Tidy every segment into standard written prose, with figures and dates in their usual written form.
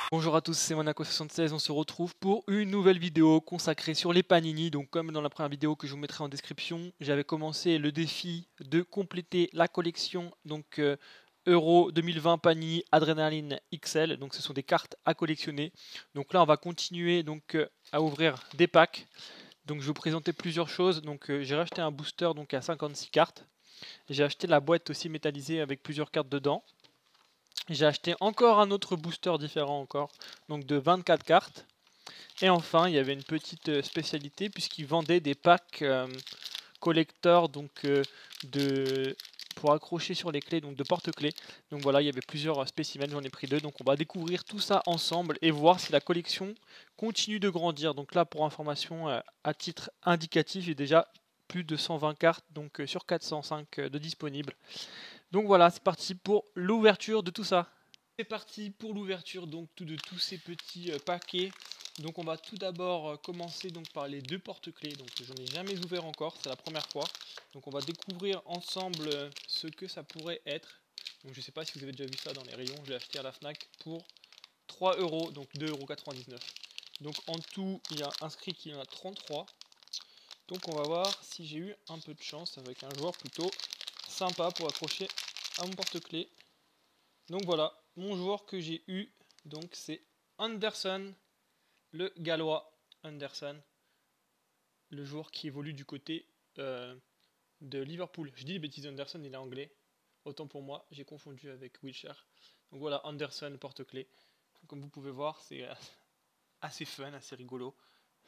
Bonjour à tous, c'est Monaco76, on se retrouve pour une nouvelle vidéo consacrée sur les Panini. Donc comme dans la première vidéo que je vous mettrai en description, j'avais commencé le défi de compléter la collection Euro 2020 Panini Adrenaline XL. Donc ce sont des cartes à collectionner. Donc là on va continuer à ouvrir des packs. Donc je vais vous présenter plusieurs choses. J'ai racheté un booster à 56 cartes. J'ai acheté la boîte aussi métallisée avec plusieurs cartes dedans. J'ai acheté encore un autre booster différent donc de 24 cartes. Et enfin, il y avait une petite spécialité puisqu'ils vendaient des packs collector pour accrocher sur les clés, donc de porte-clés. Donc voilà, il y avait plusieurs spécimens, j'en ai pris 2. Donc on va découvrir tout ça ensemble et voir si la collection continue de grandir. Donc là, pour information, à titre indicatif, j'ai déjà plus de 120 cartes sur 405 de disponibles. Donc voilà, c'est parti pour l'ouverture de tout ça. C'est parti pour l'ouverture de tous ces petits paquets. Donc on va tout d'abord commencer par les deux porte-clés. Donc j'en ai jamais ouvert encore, c'est la première fois. Donc on va découvrir ensemble ce que ça pourrait être. Donc je sais pas si vous avez déjà vu ça dans les rayons, je l'ai acheté à la Fnac pour 3 euros, donc 2,99 €. Donc en tout, il y a inscrit qu'il y en a 33. Donc on va voir si j'ai eu un peu de chance avec un joueur plutôt sympa pour accrocher à mon porte-clés. Donc voilà, mon joueur que j'ai eu, c'est Anderson, le gallois Anderson, le joueur qui évolue du côté de Liverpool. Je dis des bêtises, Anderson il est anglais, autant pour moi, j'ai confondu avec Wilshere. Donc voilà, Anderson porte-clés. Comme vous pouvez voir, c'est assez fun, assez rigolo.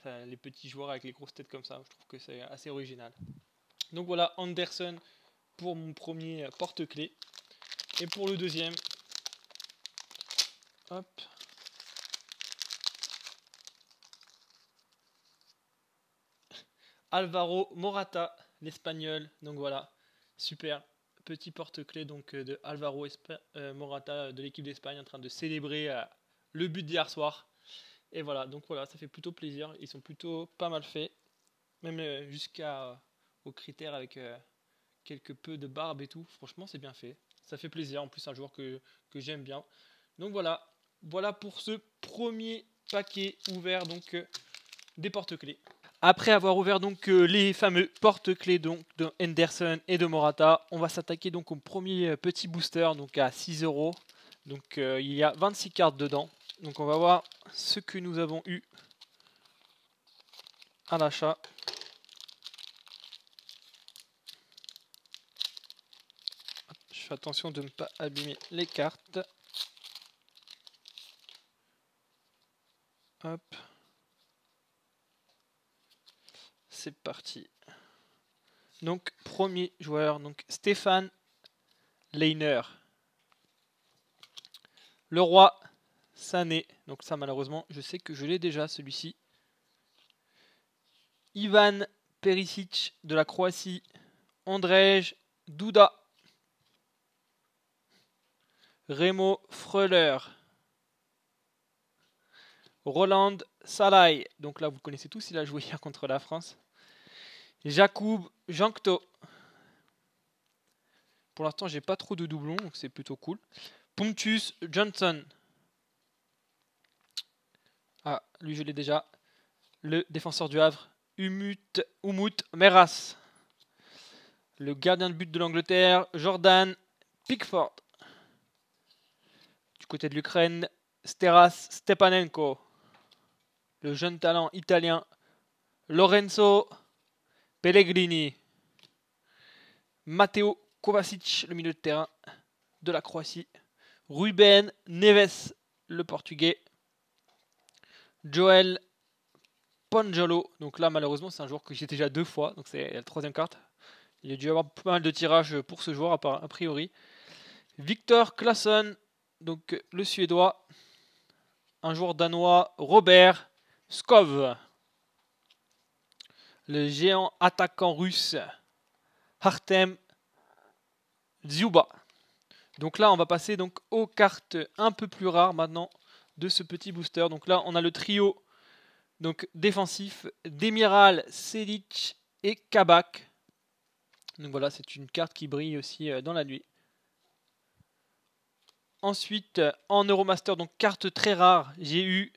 Les petits joueurs avec les grosses têtes comme ça, je trouve que c'est assez original. Donc voilà, Anderson pour mon premier porte-clés. Et pour le deuxième, hop, Alvaro Morata, l'espagnol. Donc voilà, super petit porte-clés de Alvaro Morata de l'équipe d'Espagne en train de célébrer le but d'hier soir. Et voilà, donc voilà, ça fait plutôt plaisir. Ils sont plutôt pas mal faits, même jusqu'aux critères avec quelques peu de barbe et tout. Franchement, c'est bien fait. Ça fait plaisir. En plus, un joueur que j'aime bien. Donc voilà pour ce premier paquet ouvert des porte-clés. Après avoir ouvert les fameux porte-clés de Henderson et de Morata, on va s'attaquer au premier petit booster à 6 €. Il y a 26 cartes dedans. Donc on va voir ce que nous avons eu à l'achat. Je fais attention de ne pas abîmer les cartes. Hop. C'est parti. Donc premier joueur, Stéphane Leiner. Le roi Sané. Donc ça malheureusement, je sais que je l'ai déjà celui-ci. Ivan Perisic de la Croatie. Andrzej Duda. Remo Freuler. Roland Salai. Donc là, vous connaissez tous, il a joué hier contre la France. Jakub Jankto. Pour l'instant, j'ai pas trop de doublons, donc c'est plutôt cool. Pontus Johnson. Ah, lui, je l'ai déjà. Le défenseur du Havre. Umut Meras. Le gardien de but de l'Angleterre, Jordan Pickford. Du côté de l'Ukraine, Steras Stepanenko. Le jeune talent italien, Lorenzo Pellegrini. Matteo Kovacic, le milieu de terrain de la Croatie. Ruben Neves, le portugais. Joel Ponjolo. Donc là, malheureusement, c'est un joueur que j'ai déjà 2 fois. Donc c'est la troisième carte. Il y a dû y avoir pas mal de tirages pour ce joueur, a priori. Victor Claesson, donc le Suédois. Un joueur danois, Robert Skov. Le géant attaquant russe, Artem Dzyuba. Donc là, on va passer aux cartes un peu plus rares maintenant de ce petit booster. Donc là, on a le trio défensif d'Emiral, Selic et Kabak. Donc voilà, c'est une carte qui brille aussi dans la nuit. Ensuite, en Euromaster, donc carte très rare, j'ai eu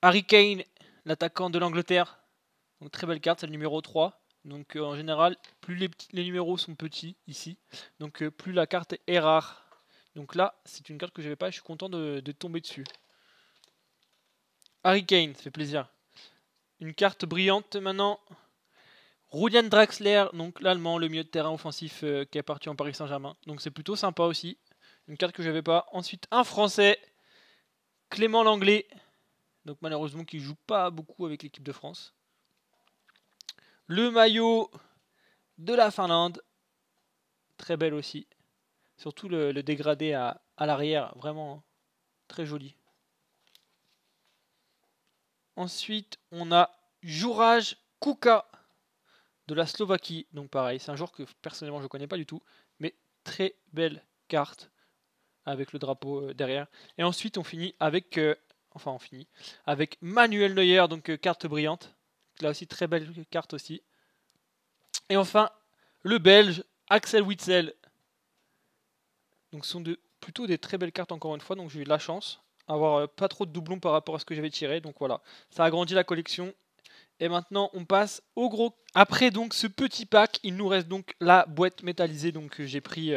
Harry Kane, l'attaquant de l'Angleterre. Donc très belle carte, c'est le numéro 3. Donc en général, plus les numéros sont petits ici, donc plus la carte est rare. Donc là, c'est une carte que je n'avais pas, je suis content de tomber dessus. Harry Kane, ça fait plaisir. Une carte brillante maintenant. Julian Draxler, donc l'Allemand, le milieu de terrain offensif qui est parti en Paris Saint-Germain. Donc c'est plutôt sympa aussi. Une carte que je n'avais pas. Ensuite, un Français, Clément Langlais. Donc malheureusement, qui ne joue pas beaucoup avec l'équipe de France. Le maillot de la Finlande. Très belle aussi. Surtout le dégradé à l'arrière. Vraiment très joli. Ensuite, on a Juraj Kuka de la Slovaquie. Donc pareil, c'est un joueur que personnellement je ne connais pas du tout. Mais très belle carte avec le drapeau derrière. Et ensuite, on finit avec... avec Manuel Neuer, donc carte brillante. Là aussi, très belle carte aussi. Et enfin, le Belge, Axel Witsel. Donc ce sont plutôt des très belles cartes encore une fois. Donc j'ai eu de la chance. Avoir pas trop de doublons par rapport à ce que j'avais tiré. Donc voilà, ça a agrandi la collection. Et maintenant, on passe au gros. Après donc ce petit pack, il nous reste donc la boîte métallisée. Donc j'ai pris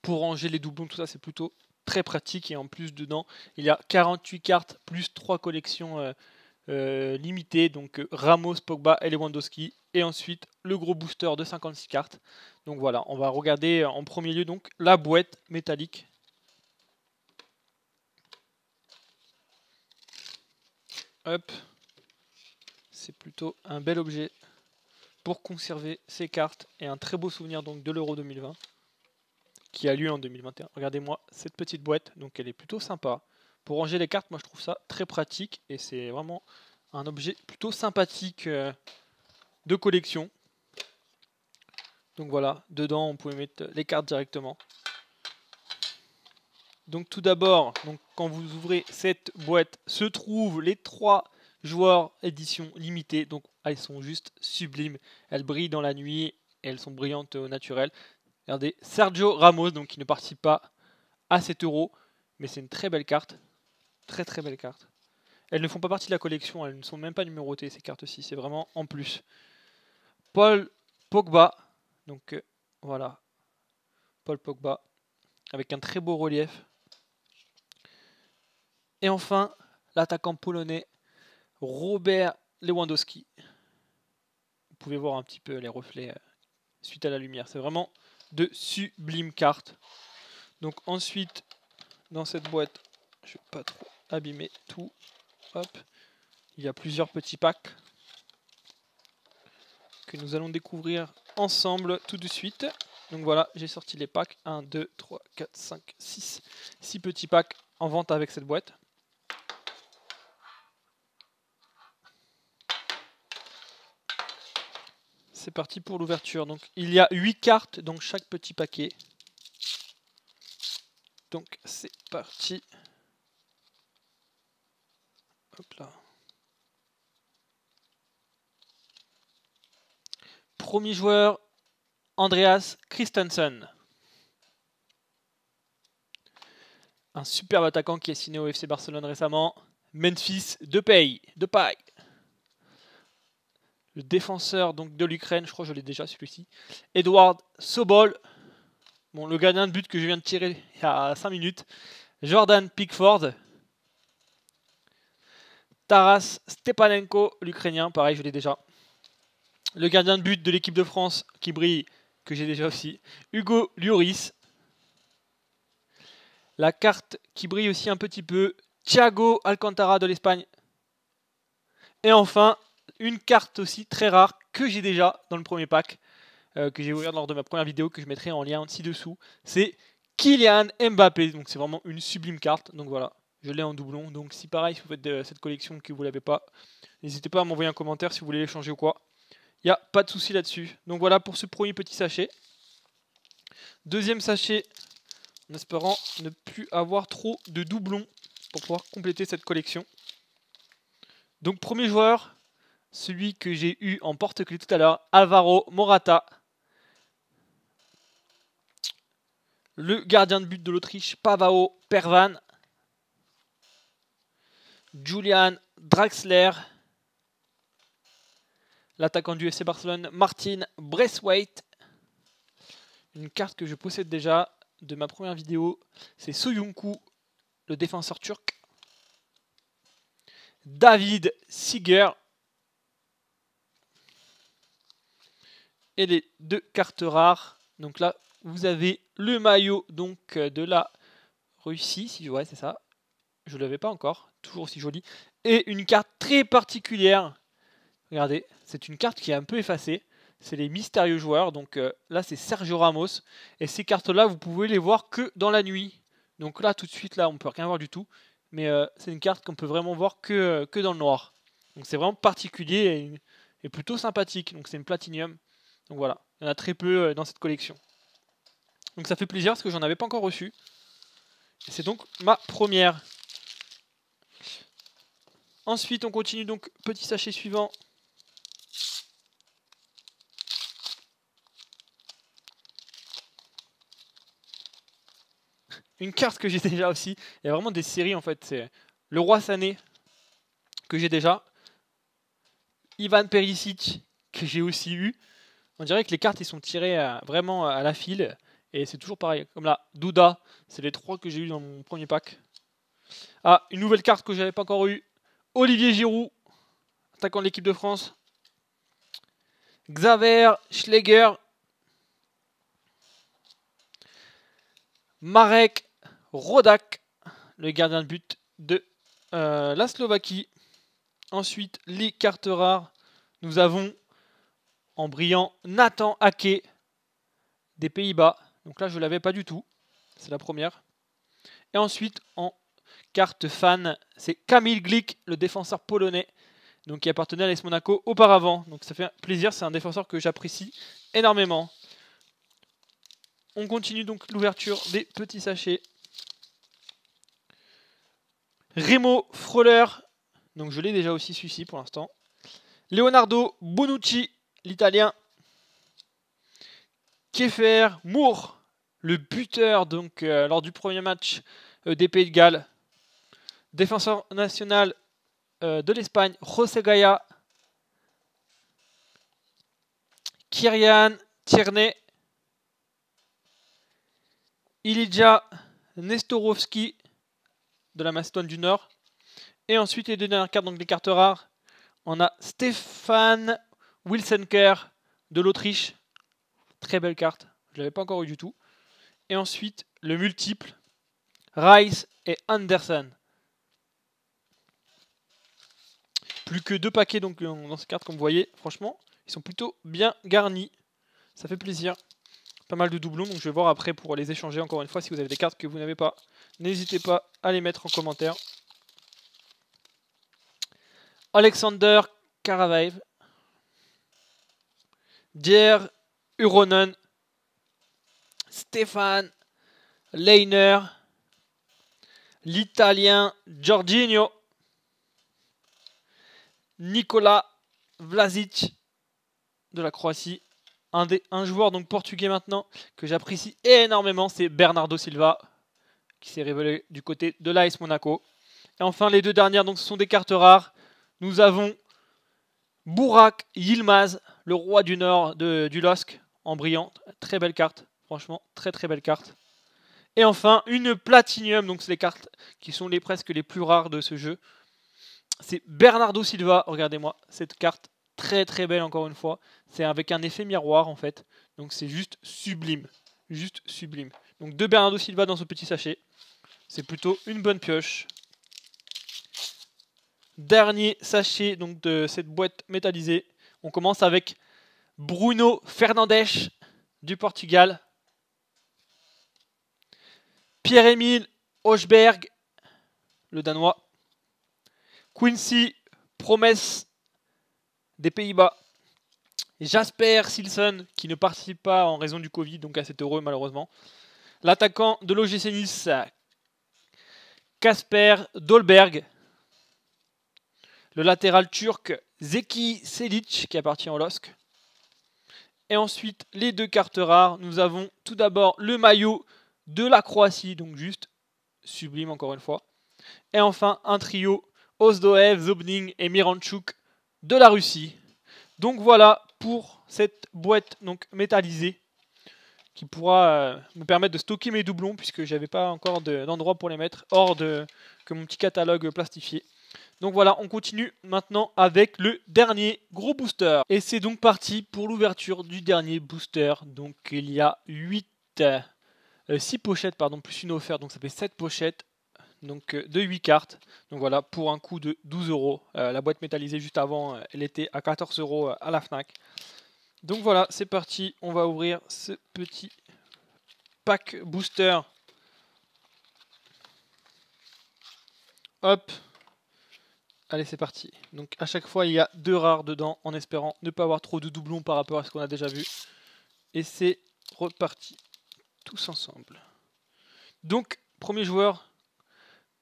pour ranger les doublons, tout ça, c'est plutôt très pratique. Et en plus, dedans, il y a 48 cartes plus 3 collections limitées. Donc Ramos, Pogba et Lewandowski. Et ensuite, le gros booster de 56 cartes. Donc voilà, on va regarder en premier lieu donc la boîte métallique. Hop. C'est plutôt un bel objet pour conserver ces cartes. Et un très beau souvenir donc de l'Euro 2020. Qui a lieu en 2021. Regardez-moi cette petite boîte, donc elle est plutôt sympa. Pour ranger les cartes, moi je trouve ça très pratique et c'est vraiment un objet plutôt sympathique de collection. Donc voilà, dedans on pouvait mettre les cartes directement. Donc tout d'abord, quand vous ouvrez cette boîte, se trouvent les 3 joueurs édition limitée. Donc elles sont juste sublimes. Elles brillent dans la nuit et elles sont brillantes au naturel. Regardez, Sergio Ramos, donc qui ne participe pas à 7 €, mais c'est une très belle carte. Très très belle carte. Elles ne font pas partie de la collection, elles ne sont même pas numérotées ces cartes-ci, c'est vraiment en plus. Paul Pogba, donc voilà, Paul Pogba, avec un très beau relief. Et enfin, l'attaquant polonais, Robert Lewandowski. Vous pouvez voir un petit peu les reflets suite à la lumière, c'est vraiment de sublimes cartes. Donc ensuite, dans cette boîte, je ne vais pas trop abîmer tout. Hop. Il y a plusieurs petits packs que nous allons découvrir ensemble tout de suite. Donc voilà, j'ai sorti les packs. 1, 2, 3, 4, 5, 6. 6 petits packs en vente avec cette boîte. C'est parti pour l'ouverture. Donc il y a 8 cartes dans chaque petit paquet. Donc c'est parti. Hop là. Premier joueur, Andreas Christensen. Un superbe attaquant qui est signé au FC Barcelone récemment. Memphis Depay. Le défenseur donc de l'Ukraine, je crois que je l'ai déjà celui-ci. Edward Sobol. Bon, le gardien de but que je viens de tirer il y a 5 minutes. Jordan Pickford. Taras Stepanenko, l'Ukrainien, pareil, je l'ai déjà. Le gardien de but de l'équipe de France qui brille, que j'ai déjà aussi. Hugo Lloris. La carte qui brille aussi un petit peu. Thiago Alcantara de l'Espagne. Et enfin, une carte aussi très rare que j'ai déjà dans le premier pack. Que j'ai ouvert lors de ma première vidéo, que je mettrai en lien ci-dessous. C'est Kylian Mbappé. Donc c'est vraiment une sublime carte. Donc voilà, je l'ai en doublon. Donc si pareil, si vous faites cette collection que vous ne l'avez pas, n'hésitez pas à m'envoyer un commentaire si vous voulez l'échanger ou quoi. Il n'y a pas de souci là-dessus. Donc voilà pour ce premier petit sachet. Deuxième sachet, en espérant ne plus avoir trop de doublons pour pouvoir compléter cette collection. Donc premier joueur, celui que j'ai eu en porte-clés tout à l'heure, Alvaro Morata. Le gardien de but de l'Autriche, Pavao Pervan. Julian Draxler. L'attaquant du FC Barcelone, Martin Braithwaite. Une carte que je possède déjà de ma première vidéo, c'est Soyuncu, le défenseur turc. David Seeger. Et les 2 cartes rares. Donc là, vous avez le maillot donc de la Russie, si ouais, c'est ça. Je ne l'avais pas encore, toujours aussi joli. Et une carte très particulière. Regardez, c'est une carte qui est un peu effacée. C'est les mystérieux joueurs. Donc là, c'est Sergio Ramos. Et ces cartes-là, vous pouvez les voir que dans la nuit. Donc là, tout de suite, là, on ne peut rien voir du tout. Mais c'est une carte qu'on peut vraiment voir que dans le noir. Donc c'est vraiment particulier et plutôt sympathique. Donc c'est une Platinium. Donc voilà, il y en a très peu dans cette collection. Donc ça fait plaisir parce que j'en avais pas encore reçu. C'est donc ma première. Ensuite, on continue donc, petit sachet suivant. Une carte que j'ai déjà aussi. Il y a vraiment des séries en fait. C'est le Roi Sané que j'ai déjà. Ivan Perisic que j'ai aussi eu. On dirait que les cartes ils sont tirées vraiment à la file. Et c'est toujours pareil. Comme là, Douda. C'est les 3 que j'ai eu dans mon premier pack. Ah, une nouvelle carte que j'avais pas encore eu. Olivier Giroud. Attaquant de l'équipe de France. Xaver Schläger. Marek Rodak, le gardien de but de la Slovaquie. Ensuite, les cartes rares. Nous avons en brillant Nathan Ake des Pays-Bas. Donc là, je ne l'avais pas du tout. C'est la première. Et ensuite, en carte fan, c'est Kamil Glik, le défenseur polonais. Donc qui appartenait à l'AS Monaco auparavant. Donc ça fait plaisir, c'est un défenseur que j'apprécie énormément. On continue donc l'ouverture des petits sachets. Remo Freuler, donc je l'ai déjà aussi celui-ci pour l'instant. Leonardo Bonucci, l'italien. Kiefer Moore, le buteur donc lors du premier match des Pays de Galles. Défenseur national de l'Espagne, José Gaya. Kyrian Tierney. Ilija Nestorovski de la Macédoine du Nord. Et ensuite, les 2 dernières cartes, donc des cartes rares. On a Stefan Wilsenker de l'Autriche. Très belle carte. Je ne l'avais pas encore eu du tout. Et ensuite, le multiple. Rice et Anderson. Plus que 2 paquets donc, dans ces cartes, comme vous voyez. Franchement, ils sont plutôt bien garnis. Ça fait plaisir. Pas mal de doublons, donc je vais voir après pour les échanger encore une fois. Si vous avez des cartes que vous n'avez pas, n'hésitez pas à les mettre en commentaire. Alexander Karavaev. Dier Uronen. Stéphane Leiner. L'Italien Jorginho. Nikola Vlasic de la Croatie. Un joueur donc portugais maintenant que j'apprécie énormément, c'est Bernardo Silva qui s'est révélé du côté de l'AS Monaco. Et enfin les 2 dernières, donc ce sont des cartes rares. Nous avons Burak Yilmaz, le roi du Nord du LOSC en brillant. Très belle carte, franchement, très très belle carte. Et enfin une Platinium, donc c'est les cartes qui sont presque les plus rares de ce jeu. C'est Bernardo Silva, regardez-moi cette carte. Très très belle encore une fois. C'est avec un effet miroir en fait. Donc c'est juste sublime. Juste sublime. Donc 2 Bernardo Silva dans ce petit sachet. C'est plutôt une bonne pioche. Dernier sachet donc, de cette boîte métallisée. On commence avec Bruno Fernandes du Portugal. Pierre-Emile Hochberg, le Danois. Quincy Promes des Pays-Bas. Jasper Silson, qui ne participe pas en raison du Covid, donc à cet Euro malheureusement. L'attaquant de l'OGC Nice, Kasper Dolberg. Le latéral turc, Zeki Selic, qui appartient au LOSC. Et ensuite, les 2 cartes rares. Nous avons tout d'abord le maillot de la Croatie, donc juste sublime encore une fois. Et enfin un trio Ozdoev, Zobning et Miranchuk de la Russie. Donc voilà pour cette boîte donc métallisée qui pourra me permettre de stocker mes doublons puisque j'avais pas encore d'endroit pour les mettre hors que mon petit catalogue plastifié. Donc voilà, on continue maintenant avec le dernier gros booster. Et c'est donc parti pour l'ouverture du dernier booster. Donc il y a 6 pochettes, pardon, plus une offerte, donc ça fait 7 pochettes. Donc de 8 cartes. Donc voilà, pour un coût de 12 euros. La boîte métallisée juste avant, elle était à 14 euros à la Fnac. Donc voilà, c'est parti. On va ouvrir ce petit pack booster. Hop. Allez, c'est parti. Donc à chaque fois, il y a 2 rares dedans, en espérant ne pas avoir trop de doublons par rapport à ce qu'on a déjà vu. Et c'est reparti tous ensemble. Donc, premier joueur,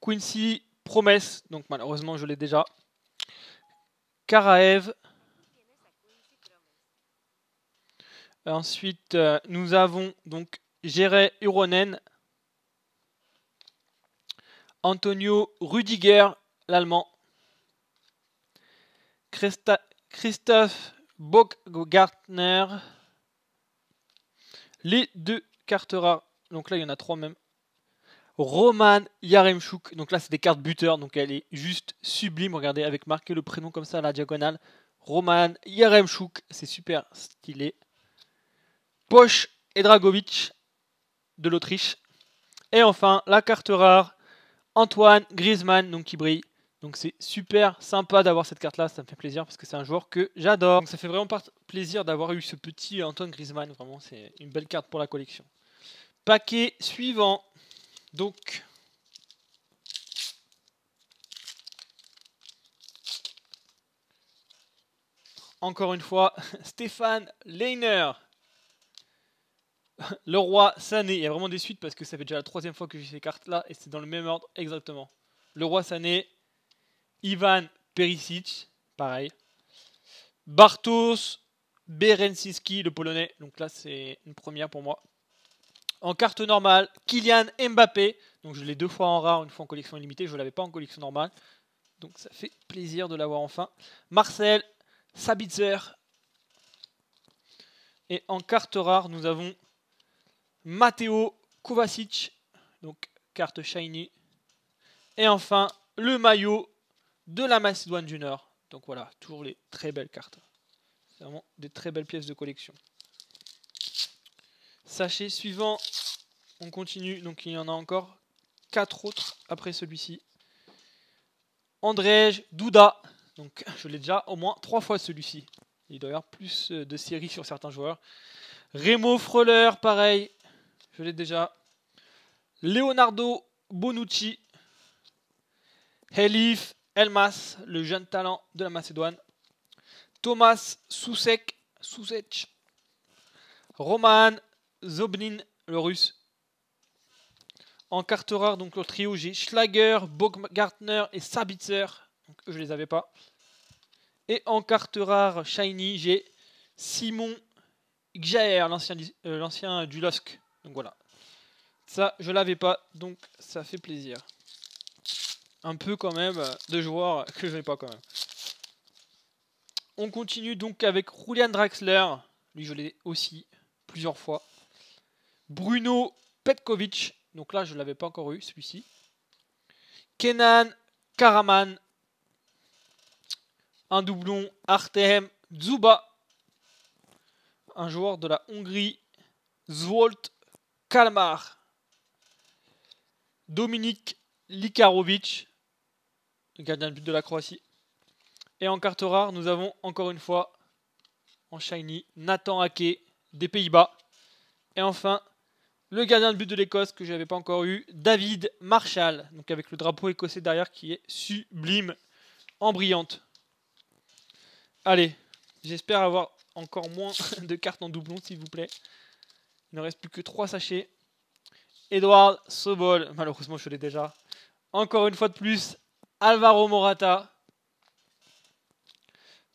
Quincy Promesse. Donc malheureusement, je l'ai déjà. Karaev. Ensuite, nous avons donc Jere Uronen. Antonio Rudiger, l'allemand. Christophe Baumgartner. Les 2 cartes rares. Donc là, il y en a 3 même. Roman Yaremchuk. Donc là, c'est des cartes buteurs. Donc elle est juste sublime. Regardez, avec marqué le prénom comme ça à la diagonale. Roman Yaremchuk. C'est super stylé. Poch et Dragovic de l'Autriche. Et enfin, la carte rare. Antoine Griezmann, donc qui brille. Donc c'est super sympa d'avoir cette carte là, ça me fait plaisir parce que c'est un joueur que j'adore. Donc ça fait vraiment plaisir d'avoir eu ce petit Antoine Griezmann, vraiment c'est une belle carte pour la collection. Paquet suivant. Donc encore une fois, Stéphane Leiner. Le roi Sané, il y a vraiment des suites parce que ça fait déjà la 3e fois que j'ai ces cartes là et c'est dans le même ordre exactement. Le roi Sané, Ivan Perisic, pareil. Bartosz Berencicki, le polonais. Donc là, c'est une première pour moi. En carte normale, Kylian Mbappé. Donc je l'ai 2 fois en rare, une fois en collection illimitée. Je ne l'avais pas en collection normale. Donc ça fait plaisir de l'avoir enfin. Marcel Sabitzer. Et en carte rare, nous avons Matteo Kovacic. Donc carte shiny. Et enfin, le maillot de la Macédoine du Nord. Donc voilà, toujours les très belles cartes. C'est vraiment des très belles pièces de collection. Sachet suivant, on continue. Donc il y en a encore 4 autres après celui-ci. Andrzej Duda. Donc je l'ai déjà au moins 3 fois celui-ci. Il doit y avoir plus de séries sur certains joueurs. Remo Freuler, pareil. Je l'ai déjà. Leonardo Bonucci. Elif Elmas, le jeune talent de la Macédoine. Thomas Soucek. Roman Zobnin, le russe. En carte rare, donc le trio, j'ai Schlager, Baumgartner et Sabitzer. Donc je les avais pas. Et en carte rare shiny, j'ai Simon Gjaer, l'ancien du LOSC. Donc voilà. Ça, je l'avais pas, donc ça fait plaisir. Un peu quand même de joueurs que je n'ai pas quand même. On continue donc avec Julian Draxler. Lui, je l'ai aussi plusieurs fois. Bruno Petkovic. Donc là, je ne l'avais pas encore eu, celui-ci. Kenan Karaman. Un doublon Artem Dzuba. Un joueur de la Hongrie. Zwolt Kalmar. Dominik Likarovic. Le gardien de but de la Croatie. Et en carte rare, nous avons encore une fois, en shiny, Nathan Ake des Pays-Bas. Et enfin, le gardien de but de l'Écosse que je n'avais pas encore eu, David Marshall. Donc avec le drapeau écossais derrière qui est sublime, en brillante. Allez, j'espère avoir encore moins de cartes en doublon, s'il vous plaît. Il ne reste plus que 3 sachets. Edouard Sobol, malheureusement je l'ai déjà. Encore une fois de plus, Alvaro Morata.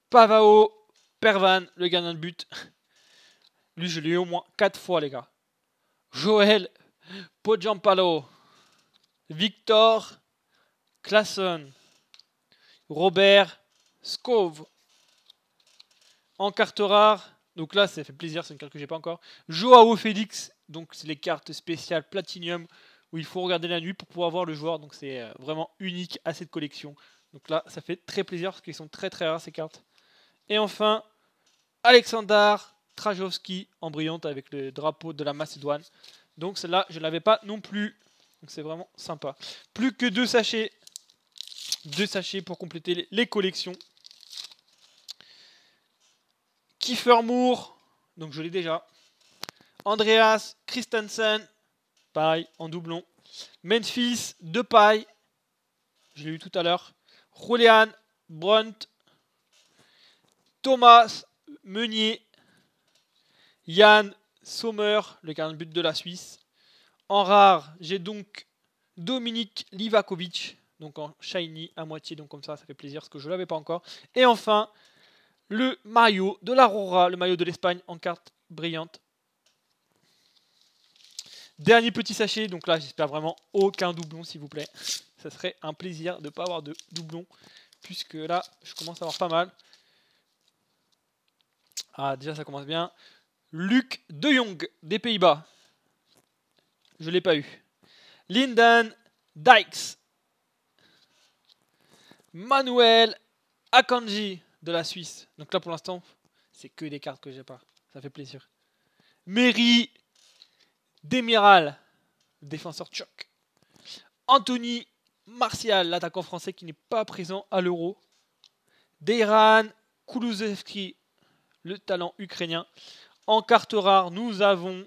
Pavao Pervan, le gardien de but. Lui, je l'ai eu au moins 4 fois, les gars. Joël Pojampalo, Victor Claesson, Robert Scove. En carte rare, donc là ça fait plaisir, c'est une carte que j'ai pas encore. Joao Félix, donc c'est les cartes spéciales Platinum où il faut regarder la nuit pour pouvoir voir le joueur, donc c'est vraiment unique à cette collection. Donc là ça fait très plaisir parce qu'ils sont très très rares ces cartes. Et enfin, Aleksandar Trajovski en brillante avec le drapeau de la Macédoine. Donc celle-là je ne l'avais pas non plus, donc c'est vraiment sympa. Plus que 2 sachets. 2 sachets pour compléter les collections. Kiefer Moore, donc je l'ai déjà. Andreas Christensen, pareil, en doublon. Memphis Depay, je l'ai eu tout à l'heure. Julian Brunt, Thomas Meunier, Yann Sommer, le gardien de but de la Suisse. En rare, j'ai donc Dominique Livakovic, donc en shiny à moitié, donc comme ça fait plaisir parce que je ne l'avais pas encore. Et enfin, le maillot de l'Aurora, le maillot de l'Espagne en carte brillante. Dernier petit sachet, donc là j'espère vraiment aucun doublon s'il vous plaît. Ça serait un plaisir de ne pas avoir de doublon, puisque là je commence à avoir pas mal. Ah déjà ça commence bien. Luc de Jong des Pays-Bas. Je ne l'ai pas eu. Lyndon Dykes. Manuel Akanji de la Suisse. Donc là pour l'instant, c'est que des cartes que j'ai pas. Ça fait plaisir. Mary Demiral, défenseur turc. Anthony Martial, l'attaquant français qui n'est pas présent à l'Euro. Deiran Kulusevski, le talent ukrainien. En carte rare, nous avons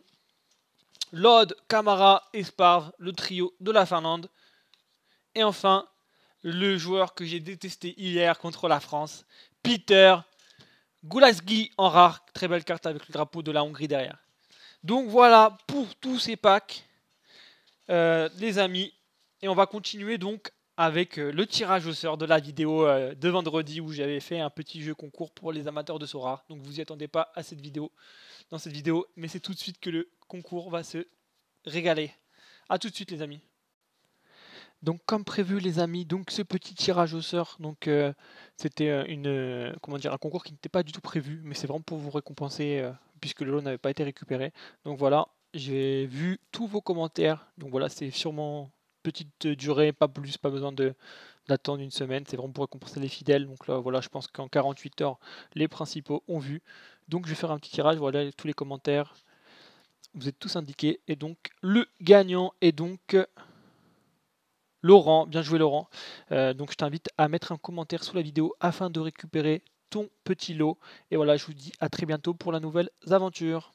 Lod, Kamara et Sparv, le trio de la Finlande. Et enfin, le joueur que j'ai détesté hier contre la France, Peter Gulaski en rare. Très belle carte avec le drapeau de la Hongrie derrière. Donc voilà pour tous ces packs, les amis. Et on va continuer donc avec le tirage au sort de la vidéo de vendredi où j'avais fait un petit jeu concours pour les amateurs de Sora. Donc vous n'y attendez pas à cette vidéo, dans cette vidéo, mais c'est tout de suite que le concours va se régaler. A tout de suite les amis. Donc comme prévu les amis, donc ce petit tirage au sort, donc c'était un concours qui n'était pas du tout prévu, mais c'est vraiment pour vous récompenser puisque le lot n'avait pas été récupéré. Donc voilà, j'ai vu tous vos commentaires. Donc voilà, c'est sûrement petite durée, pas plus, pas besoin d'attendre une semaine. C'est vraiment pour récompenser les fidèles. Donc là voilà, je pense qu'en 48 heures, les principaux ont vu. Donc je vais faire un petit tirage, voilà tous les commentaires. Vous êtes tous indiqués. Et donc le gagnant est donc Laurent, bien joué Laurent. Donc je t'invite à mettre un commentaire sous la vidéo afin de récupérer ton petit lot. Et voilà, je vous dis à très bientôt pour la nouvelle aventure.